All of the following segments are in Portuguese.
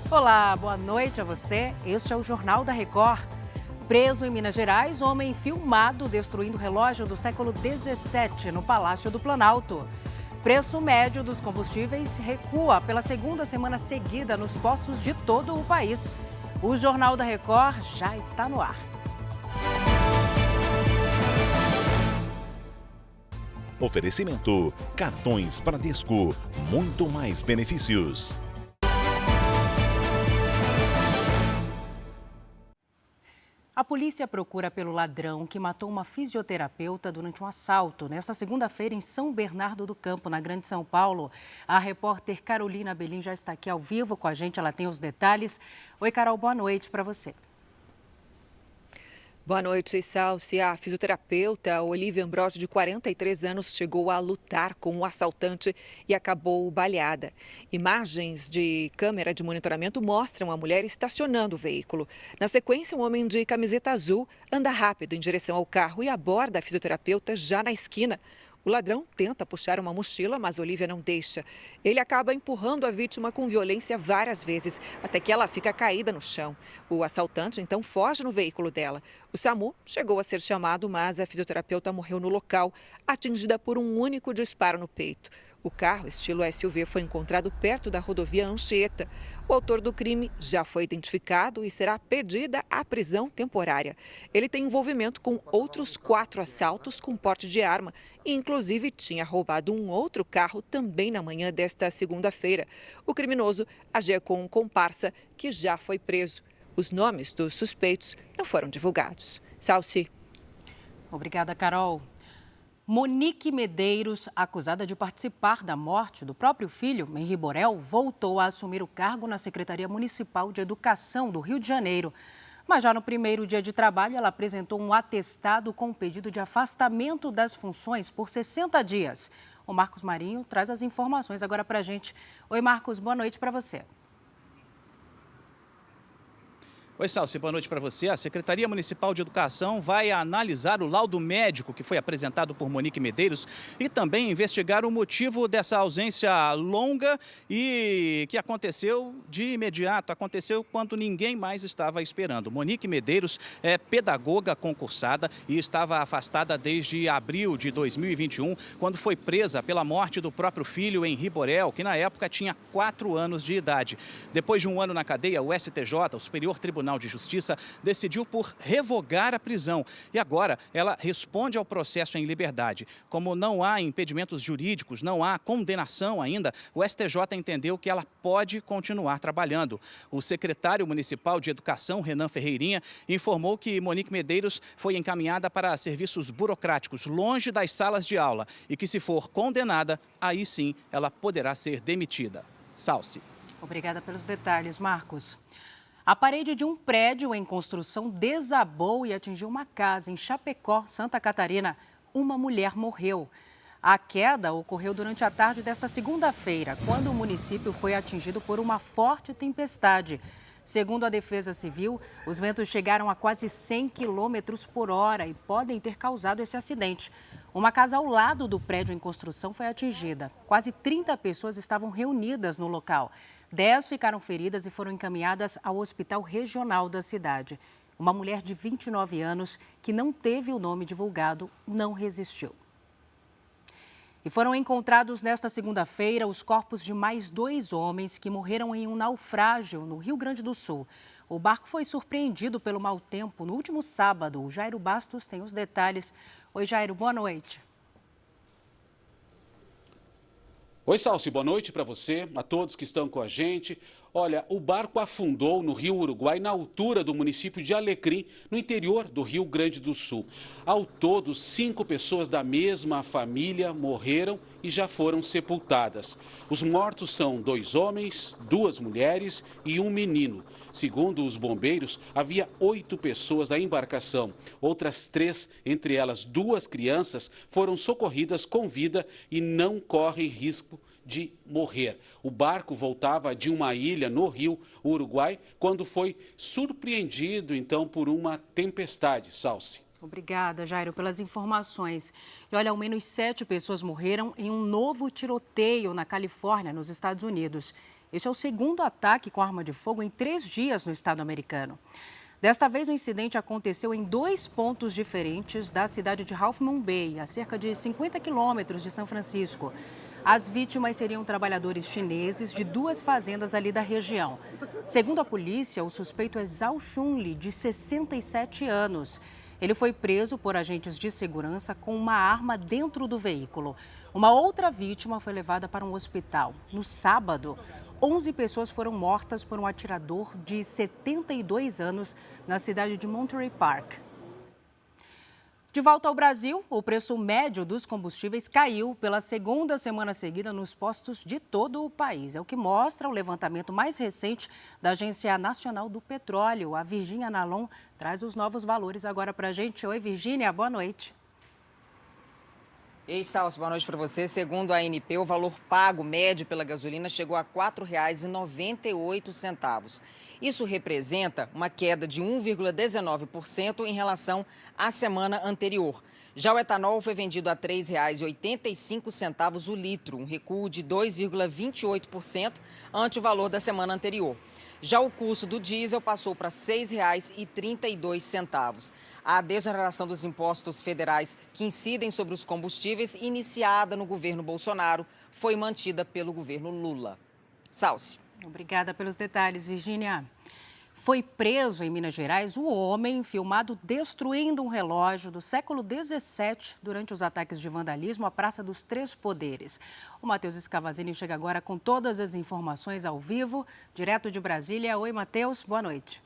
Olá, boa noite a você. Este é o Jornal da Record. Preso em Minas Gerais, homem filmado destruindo relógio do século XVII no Palácio do Planalto. Preço médio dos combustíveis recua pela segunda semana seguida nos postos de todo o país. O Jornal da Record já está no ar. Oferecimento: cartões Bradesco, muito mais benefícios. A polícia procura pelo ladrão que matou uma fisioterapeuta durante um assalto nesta segunda-feira em São Bernardo do Campo, na Grande São Paulo. A repórter Carolina Belim já está aqui ao vivo com a gente, ela tem os detalhes. Oi, Carol, boa noite para você. Boa noite, Salsi. A fisioterapeuta Olivia Ambrosio, de 43 anos, chegou a lutar com o assaltante e acabou baleada. Imagens de câmera de monitoramento mostram a mulher estacionando o veículo. Na sequência, um homem de camiseta azul anda rápido em direção ao carro e aborda a fisioterapeuta já na esquina. O ladrão tenta puxar uma mochila, mas Olivia não deixa. Ele acaba empurrando a vítima com violência várias vezes, até que ela fica caída no chão. O assaltante então foge no veículo dela. O SAMU chegou a ser chamado, mas a fisioterapeuta morreu no local, atingida por um único disparo no peito. O carro, estilo SUV, foi encontrado perto da rodovia Anchieta. O autor do crime já foi identificado e será pedida a prisão temporária. Ele tem envolvimento com outros 4 assaltos com porte de arma e, inclusive, tinha roubado um outro carro também na manhã desta segunda-feira. O criminoso agia com um comparsa que já foi preso. Os nomes dos suspeitos não foram divulgados. Salsi. Obrigada, Carol. Monique Medeiros, acusada de participar da morte do próprio filho, Henri Borel, voltou a assumir o cargo na Secretaria Municipal de Educação do Rio de Janeiro. Mas já no primeiro dia de trabalho, ela apresentou um atestado com pedido de afastamento das funções por 60 dias. O Marcos Marinho traz as informações agora para a gente. Oi, Marcos, boa noite para você. Oi, Salsi, boa noite para você. A Secretaria Municipal de Educação vai analisar o laudo médico que foi apresentado por Monique Medeiros e também investigar o motivo dessa ausência longa e que aconteceu de imediato, aconteceu quando ninguém mais estava esperando. Monique Medeiros é pedagoga concursada e estava afastada desde abril de 2021, quando foi presa pela morte do próprio filho, Henri Borel, que na época tinha 4 anos de idade. Depois de um ano na cadeia, o STJ, o Superior Tribunal de Justiça, decidiu por revogar a prisão e agora ela responde ao processo em liberdade. Como não há impedimentos jurídicos, não há condenação ainda, o STJ entendeu que ela pode continuar trabalhando. O secretário municipal de Educação, Renan Ferreirinha, informou que Monique Medeiros foi encaminhada para serviços burocráticos longe das salas de aula e que, se for condenada, aí sim ela poderá ser demitida. Salsi. Obrigada pelos detalhes, Marcos. A parede de um prédio em construção desabou e atingiu uma casa em Chapecó, Santa Catarina. Uma mulher morreu. A queda ocorreu durante a tarde desta segunda-feira, quando o município foi atingido por uma forte tempestade. Segundo a Defesa Civil, os ventos chegaram a quase 100 km por hora e podem ter causado esse acidente. Uma casa ao lado do prédio em construção foi atingida. Quase 30 pessoas estavam reunidas no local. 10 ficaram feridas e foram encaminhadas ao hospital regional da cidade. Uma mulher de 29 anos, que não teve o nome divulgado, não resistiu. E foram encontrados nesta segunda-feira os corpos de mais 2 homens que morreram em um naufrágio no Rio Grande do Sul. O barco foi surpreendido pelo mau tempo no último sábado. O Jairo Bastos tem os detalhes. Oi, Jairo, boa noite. Oi, Salsi, boa noite para você, a todos que estão com a gente. Olha, o barco afundou no Rio Uruguai, na altura do município de Alecrim, no interior do Rio Grande do Sul. Ao todo, 5 pessoas da mesma família morreram e já foram sepultadas. Os mortos são 2 homens, 2 mulheres e 1 menino. Segundo os bombeiros, havia 8 pessoas da embarcação. Outras 3, entre elas 2 crianças, foram socorridas com vida e não correm risco de morrer. O barco voltava de uma ilha no Rio Uruguai quando foi surpreendido então por uma tempestade, Salsi. Obrigada, Jairo, pelas informações. E olha, ao menos 7 pessoas morreram em um novo tiroteio na Califórnia, nos Estados Unidos. Este é o segundo ataque com arma de fogo em 3 dias no estado americano. Desta vez, o incidente aconteceu em 2 pontos diferentes da cidade de Half Moon Bay, a cerca de 50 quilômetros de São Francisco. As vítimas seriam trabalhadores chineses de 2 fazendas ali da região. Segundo a polícia, o suspeito é Zhao Xunli, de 67 anos. Ele foi preso por agentes de segurança com uma arma dentro do veículo. Uma outra vítima foi levada para um hospital. No sábado, 11 pessoas foram mortas por um atirador de 72 anos na cidade de Monterey Park. De volta ao Brasil, o preço médio dos combustíveis caiu pela segunda semana seguida nos postos de todo o país. É o que mostra o levantamento mais recente da Agência Nacional do Petróleo. A Virgínia Nalon traz os novos valores agora para a gente. Oi, Virgínia, boa noite. Ei, Salso, boa noite para você. Segundo a ANP, o valor pago médio pela gasolina chegou a R$ 4,98. Isso representa uma queda de 1,19% em relação à semana anterior. Já o etanol foi vendido a R$ 3,85 o litro, um recuo de 2,28% ante o valor da semana anterior. Já o custo do diesel passou para R$ 6,32. A desoneração dos impostos federais que incidem sobre os combustíveis, iniciada no governo Bolsonaro, foi mantida pelo governo Lula. Salce. Obrigada pelos detalhes, Virgínia. Foi preso em Minas Gerais o homem filmado destruindo um relógio do século XVII durante os ataques de vandalismo à Praça dos Três Poderes. O Matheus Escavazini chega agora com todas as informações ao vivo, direto de Brasília. Oi, Matheus, boa noite.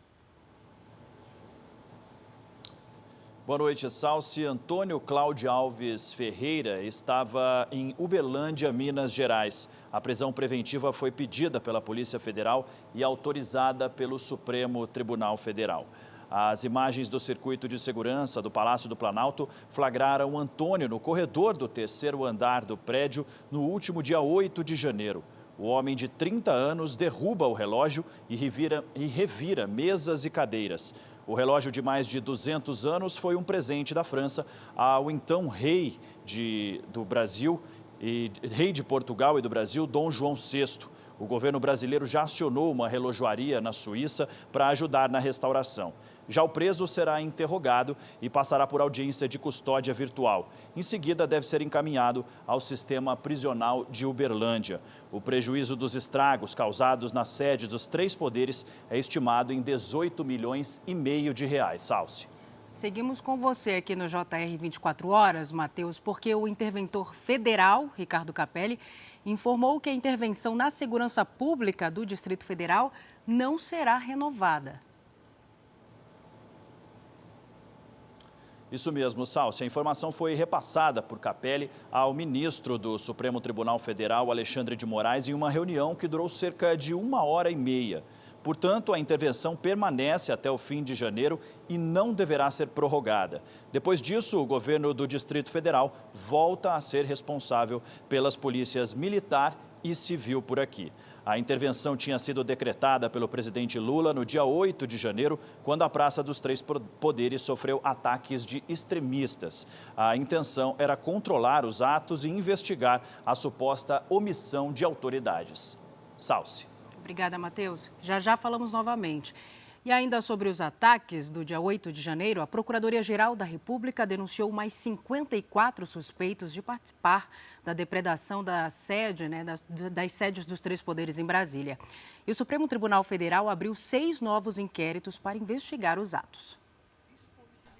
Boa noite, Salce. Antônio Cláudio Alves Ferreira estava em Uberlândia, Minas Gerais. A prisão preventiva foi pedida pela Polícia Federal e autorizada pelo Supremo Tribunal Federal. As imagens do circuito de segurança do Palácio do Planalto flagraram Antônio no corredor do 3º andar do prédio no último dia 8 de janeiro. O homem de 30 anos derruba o relógio e revira mesas e cadeiras. O relógio de mais de 200 anos foi um presente da França ao então rei de Portugal e do Brasil, Dom João VI. O governo brasileiro já acionou uma relojoaria na Suíça para ajudar na restauração. Já o preso será interrogado e passará por audiência de custódia virtual. Em seguida, deve ser encaminhado ao sistema prisional de Uberlândia. O prejuízo dos estragos causados na sede dos três poderes é estimado em 18 milhões e meio de reais. Salce. Seguimos com você aqui no JR 24 Horas, Matheus, porque o interventor federal, Ricardo Capelli, informou que a intervenção na segurança pública do Distrito Federal não será renovada. Isso mesmo, Salce. A informação foi repassada por Capelli ao ministro do Supremo Tribunal Federal, Alexandre de Moraes, em uma reunião que durou cerca de 1h30. Portanto, a intervenção permanece até o fim de janeiro e não deverá ser prorrogada. Depois disso, o governo do Distrito Federal volta a ser responsável pelas polícias militar e civil por aqui. A intervenção tinha sido decretada pelo presidente Lula no dia 8 de janeiro, quando a Praça dos Três Poderes sofreu ataques de extremistas. A intenção era controlar os atos e investigar a suposta omissão de autoridades. Salce. Obrigada, Matheus. Já falamos novamente. E ainda sobre os ataques do dia 8 de janeiro, a Procuradoria-Geral da República denunciou mais 54 suspeitos de participar da depredação das sedes dos três poderes em Brasília. E o Supremo Tribunal Federal abriu 6 novos inquéritos para investigar os atos.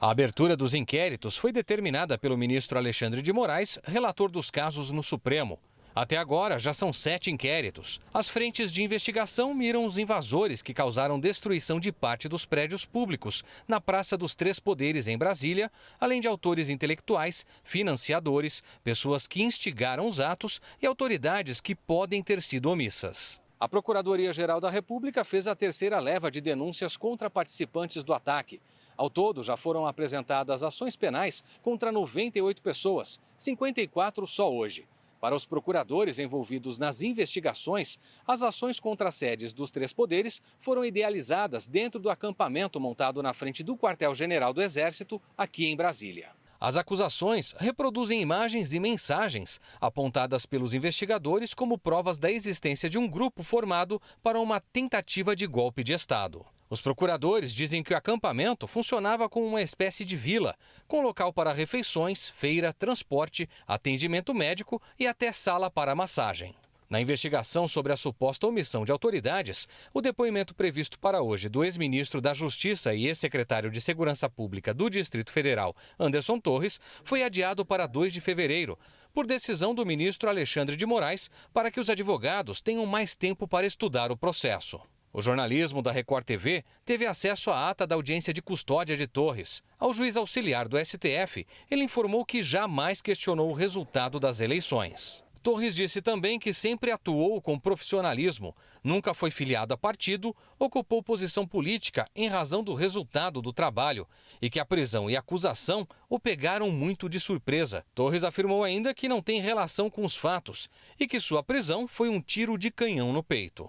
A abertura dos inquéritos foi determinada pelo ministro Alexandre de Moraes, relator dos casos no Supremo. Até agora, já são 7 inquéritos. As frentes de investigação miram os invasores que causaram destruição de parte dos prédios públicos na Praça dos Três Poderes, em Brasília, além de autores intelectuais, financiadores, pessoas que instigaram os atos e autoridades que podem ter sido omissas. A Procuradoria-Geral da República fez a 3ª leva de denúncias contra participantes do ataque. Ao todo, já foram apresentadas ações penais contra 98 pessoas, 54 só hoje. Para os procuradores envolvidos nas investigações, as ações contra as sedes dos três poderes foram idealizadas dentro do acampamento montado na frente do quartel-general do Exército, aqui em Brasília. As acusações reproduzem imagens e mensagens apontadas pelos investigadores como provas da existência de um grupo formado para uma tentativa de golpe de Estado. Os procuradores dizem que o acampamento funcionava como uma espécie de vila, com local para refeições, feira, transporte, atendimento médico e até sala para massagem. Na investigação sobre a suposta omissão de autoridades, o depoimento previsto para hoje do ex-ministro da Justiça e ex-secretário de Segurança Pública do Distrito Federal, Anderson Torres, foi adiado para 2 de fevereiro, por decisão do ministro Alexandre de Moraes, para que os advogados tenham mais tempo para estudar o processo. O jornalismo da Record TV teve acesso à ata da audiência de custódia de Torres. Ao juiz auxiliar do STF, ele informou que jamais questionou o resultado das eleições. Torres disse também que sempre atuou com profissionalismo, nunca foi filiado a partido, ocupou posição política em razão do resultado do trabalho e que a prisão e a acusação o pegaram muito de surpresa. Torres afirmou ainda que não tem relação com os fatos e que sua prisão foi um tiro de canhão no peito.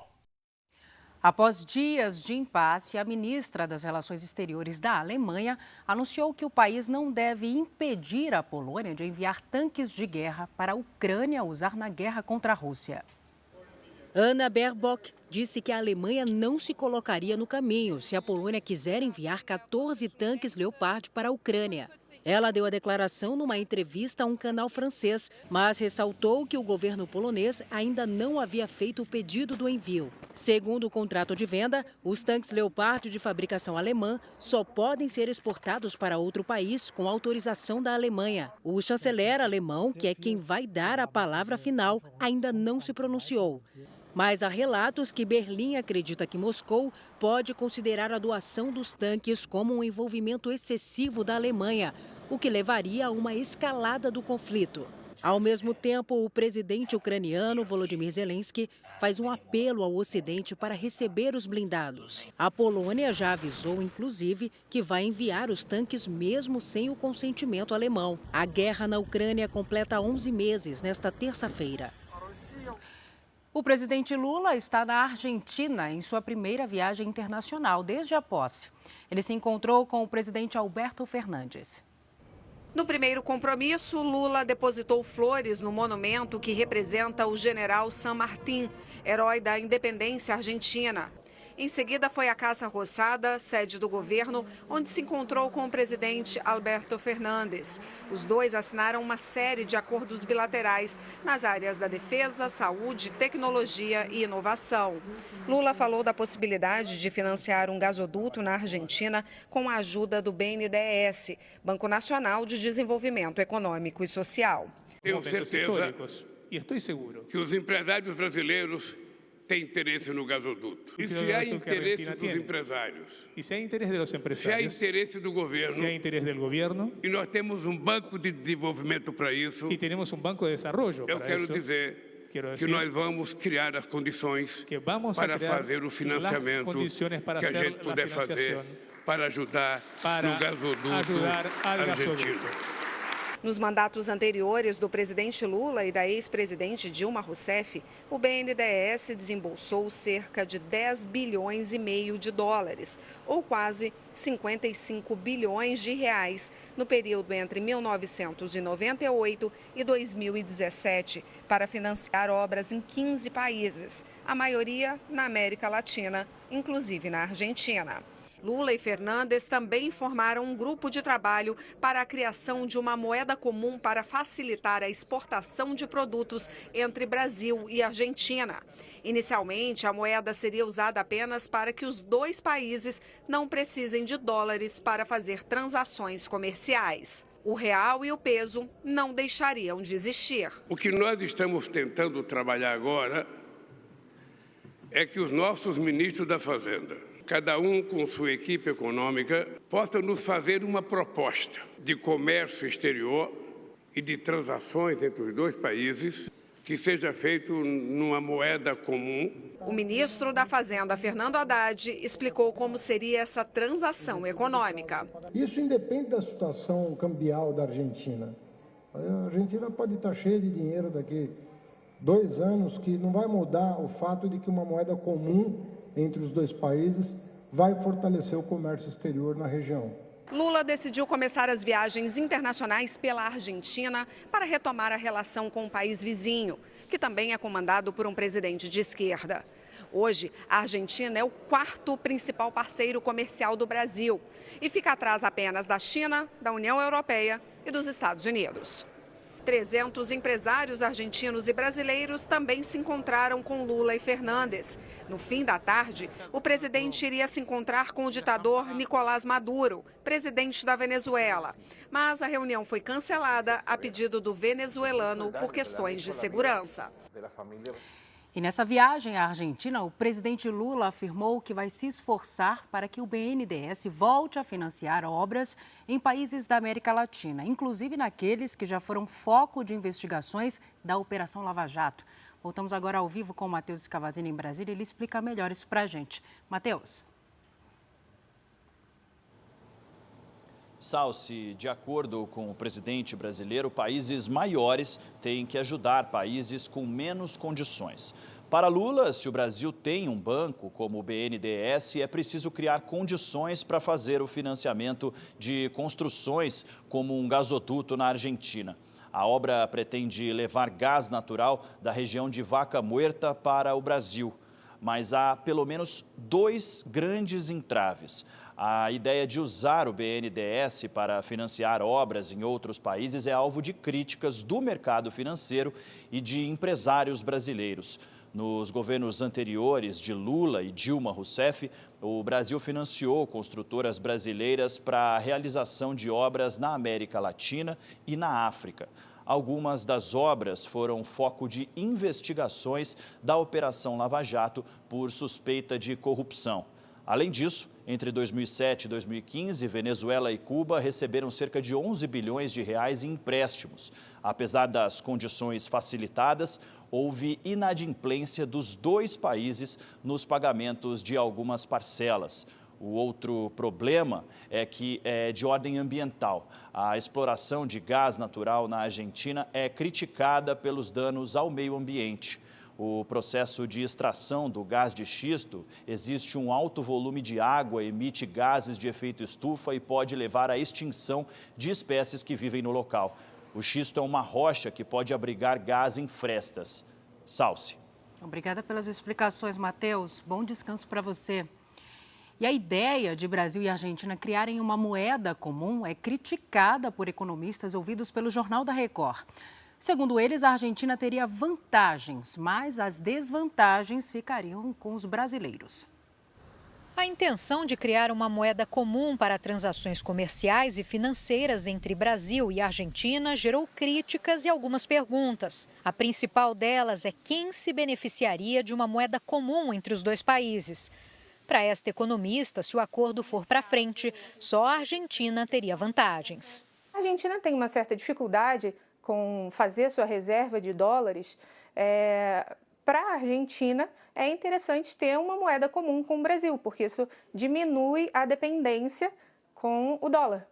Após dias de impasse, a ministra das Relações Exteriores da Alemanha anunciou que o país não deve impedir a Polônia de enviar tanques de guerra para a Ucrânia usar na guerra contra a Rússia. Anna Baerbock disse que a Alemanha não se colocaria no caminho se a Polônia quiser enviar 14 tanques Leopard para a Ucrânia. Ela deu a declaração numa entrevista a um canal francês, mas ressaltou que o governo polonês ainda não havia feito o pedido do envio. Segundo o contrato de venda, os tanques Leopard de fabricação alemã só podem ser exportados para outro país com autorização da Alemanha. O chanceler alemão, que é quem vai dar a palavra final, ainda não se pronunciou. Mas há relatos que Berlim acredita que Moscou pode considerar a doação dos tanques como um envolvimento excessivo da Alemanha, o que levaria a uma escalada do conflito. Ao mesmo tempo, o presidente ucraniano Volodymyr Zelensky faz um apelo ao Ocidente para receber os blindados. A Polônia já avisou, inclusive, que vai enviar os tanques mesmo sem o consentimento alemão. A guerra na Ucrânia completa 11 meses nesta terça-feira. O presidente Lula está na Argentina em sua primeira viagem internacional desde a posse. Ele se encontrou com o presidente Alberto Fernandes. No primeiro compromisso, Lula depositou flores no monumento que representa o general San Martín, herói da independência argentina. Em seguida, foi à Casa Rosada, sede do governo, onde se encontrou com o presidente Alberto Fernandes. Os dois assinaram uma série de acordos bilaterais nas áreas da defesa, saúde, tecnologia e inovação. Lula falou da possibilidade de financiar um gasoduto na Argentina com a ajuda do BNDES, Banco Nacional de Desenvolvimento Econômico e Social. Tenho certeza que os empresários brasileiros tem interesse no gasoduto. E se há interesse dos empresários? E se há interesse dos empresários? Se há interesse do governo? Se há interesse do governo? E nós temos um banco de desenvolvimento para isso. E temos um banco de desenvolvimento para isso. Eu quero dizer que nós vamos criar as condições para fazer o financiamento que a gente puder fazer para ajudar no gasoduto argentino. Nos mandatos anteriores do presidente Lula e da ex-presidente Dilma Rousseff, o BNDES desembolsou cerca de 10 bilhões e meio de dólares, ou quase 55 bilhões de reais, no período entre 1998 e 2017, para financiar obras em 15 países, a maioria na América Latina, inclusive na Argentina. Lula e Fernandes também formaram um grupo de trabalho para a criação de uma moeda comum para facilitar a exportação de produtos entre Brasil e Argentina. Inicialmente, a moeda seria usada apenas para que os dois países não precisem de dólares para fazer transações comerciais. O real e o peso não deixariam de existir. O que nós estamos tentando trabalhar agora é que os nossos ministros da Fazenda, cada um com sua equipe econômica, possa nos fazer uma proposta de comércio exterior e de transações entre os dois países que seja feito numa moeda comum. O ministro da Fazenda, Fernando Haddad, explicou como seria essa transação econômica. Isso independe da situação cambial da Argentina. A Argentina pode estar cheia de dinheiro daqui 2 anos, que não vai mudar o fato de que uma moeda comum entre os dois países vai fortalecer o comércio exterior na região. Lula decidiu começar as viagens internacionais pela Argentina para retomar a relação com o país vizinho, que também é comandado por um presidente de esquerda. Hoje, a Argentina é o 4º principal parceiro comercial do Brasil e fica atrás apenas da China, da União Europeia e dos Estados Unidos. 300 empresários argentinos e brasileiros também se encontraram com Lula e Fernandes. No fim da tarde, o presidente iria se encontrar com o ditador Nicolás Maduro, presidente da Venezuela. Mas a reunião foi cancelada a pedido do venezuelano por questões de segurança. E nessa viagem à Argentina, o presidente Lula afirmou que vai se esforçar para que o BNDES volte a financiar obras em países da América Latina, inclusive naqueles que já foram foco de investigações da Operação Lava Jato. Voltamos agora ao vivo com o Matheus Scavazini em Brasília. Ele explica melhor isso para a gente. Matheus. Salsi, de acordo com o presidente brasileiro, países maiores têm que ajudar países com menos condições. Para Lula, se o Brasil tem um banco como o BNDES, é preciso criar condições para fazer o financiamento de construções como um gasoduto na Argentina. A obra pretende levar gás natural da região de Vaca Muerta para o Brasil. Mas há pelo menos 2 grandes entraves. A ideia de usar o BNDES para financiar obras em outros países é alvo de críticas do mercado financeiro e de empresários brasileiros. Nos governos anteriores de Lula e Dilma Rousseff, o Brasil financiou construtoras brasileiras para a realização de obras na América Latina e na África. Algumas das obras foram foco de investigações da Operação Lava Jato por suspeita de corrupção. Além disso, entre 2007 e 2015, Venezuela e Cuba receberam cerca de 11 bilhões de reais em empréstimos. Apesar das condições facilitadas, houve inadimplência dos 2 países nos pagamentos de algumas parcelas. O outro problema é que é de ordem ambiental. A exploração de gás natural na Argentina é criticada pelos danos ao meio ambiente. O processo de extração do gás de xisto existe um alto volume de água, emite gases de efeito estufa e pode levar à extinção de espécies que vivem no local. O xisto é uma rocha que pode abrigar gás em frestas. Salsi. Obrigada pelas explicações, Matheus. Bom descanso para você. E a ideia de Brasil e Argentina criarem uma moeda comum é criticada por economistas ouvidos pelo Jornal da Record. Segundo eles, a Argentina teria vantagens, mas as desvantagens ficariam com os brasileiros. A intenção de criar uma moeda comum para transações comerciais e financeiras entre Brasil e Argentina gerou críticas e algumas perguntas. A principal delas é quem se beneficiaria de uma moeda comum entre os dois países. Para esta economista, se o acordo for para frente, só a Argentina teria vantagens. A Argentina tem uma certa dificuldade com fazer sua reserva de dólares. Para a Argentina, é interessante ter uma moeda comum com o Brasil, porque isso diminui a dependência com o dólar.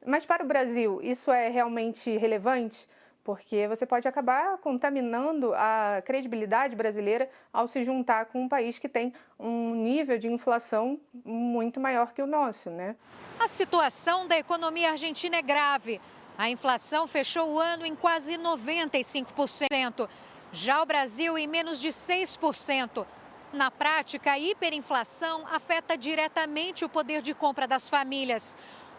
Mas para o Brasil, isso é realmente relevante? Porque você pode acabar contaminando a credibilidade brasileira ao se juntar com um país que tem um nível de inflação muito maior que o nosso, né? A situação da economia argentina é grave. A inflação fechou o ano em quase 95%. Já o Brasil em menos de 6%. Na prática, a hiperinflação afeta diretamente o poder de compra das famílias.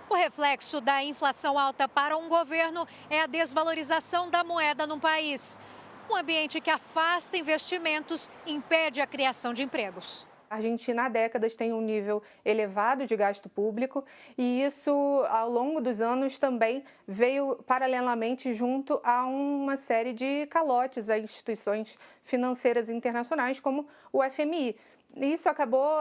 O reflexo da inflação alta para um governo é a desvalorização da moeda no país. Um ambiente que afasta investimentos e impede a criação de empregos. A Argentina há décadas tem um nível elevado de gasto público e isso, ao longo dos anos, também veio paralelamente junto a uma série de calotes a instituições financeiras internacionais, como o FMI. Isso acabou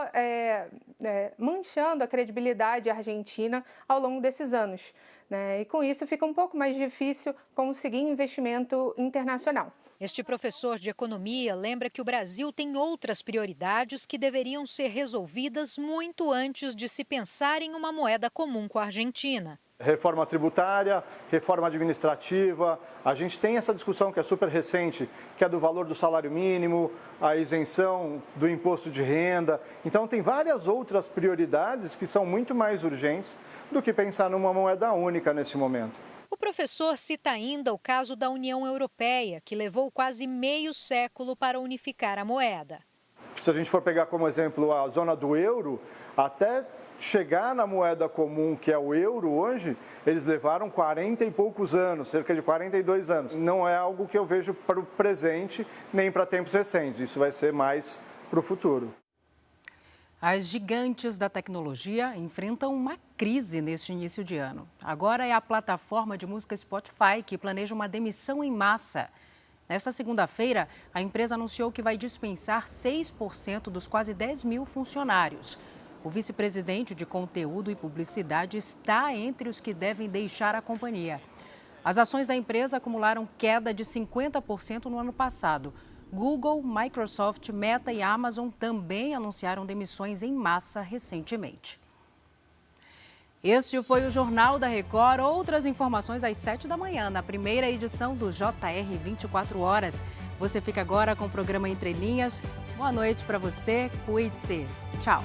manchando a credibilidade argentina ao longo desses anos, né? E com isso fica um pouco mais difícil conseguir investimento internacional. Este professor de economia lembra que o Brasil tem outras prioridades que deveriam ser resolvidas muito antes de se pensar em uma moeda comum com a Argentina. Reforma tributária, reforma administrativa, a gente tem essa discussão que é super recente, que é do valor do salário mínimo, a isenção do imposto de renda. Então tem várias outras prioridades que são muito mais urgentes do que pensar numa moeda única nesse momento. O professor cita ainda o caso da União Europeia, que levou quase meio século para unificar a moeda. Se a gente for pegar como exemplo a zona do euro, até chegar na moeda comum, que é o euro hoje, eles levaram 40 e poucos anos, cerca de 42 anos. Não é algo que eu vejo para o presente, nem para tempos recentes. Isso vai ser mais para o futuro. As gigantes da tecnologia enfrentam uma crise neste início de ano. Agora é a plataforma de música Spotify que planeja uma demissão em massa. Nesta segunda-feira, a empresa anunciou que vai dispensar 6% dos quase 10 mil funcionários. O vice-presidente de conteúdo e publicidade está entre os que devem deixar a companhia. As ações da empresa acumularam queda de 50% no ano passado. Google, Microsoft, Meta e Amazon também anunciaram demissões em massa recentemente. Este foi o Jornal da Record. Outras informações às 7 da manhã, na primeira edição do JR 24 Horas. Você fica agora com o programa Entre Linhas. Boa noite para você, cuide-se. Tchau.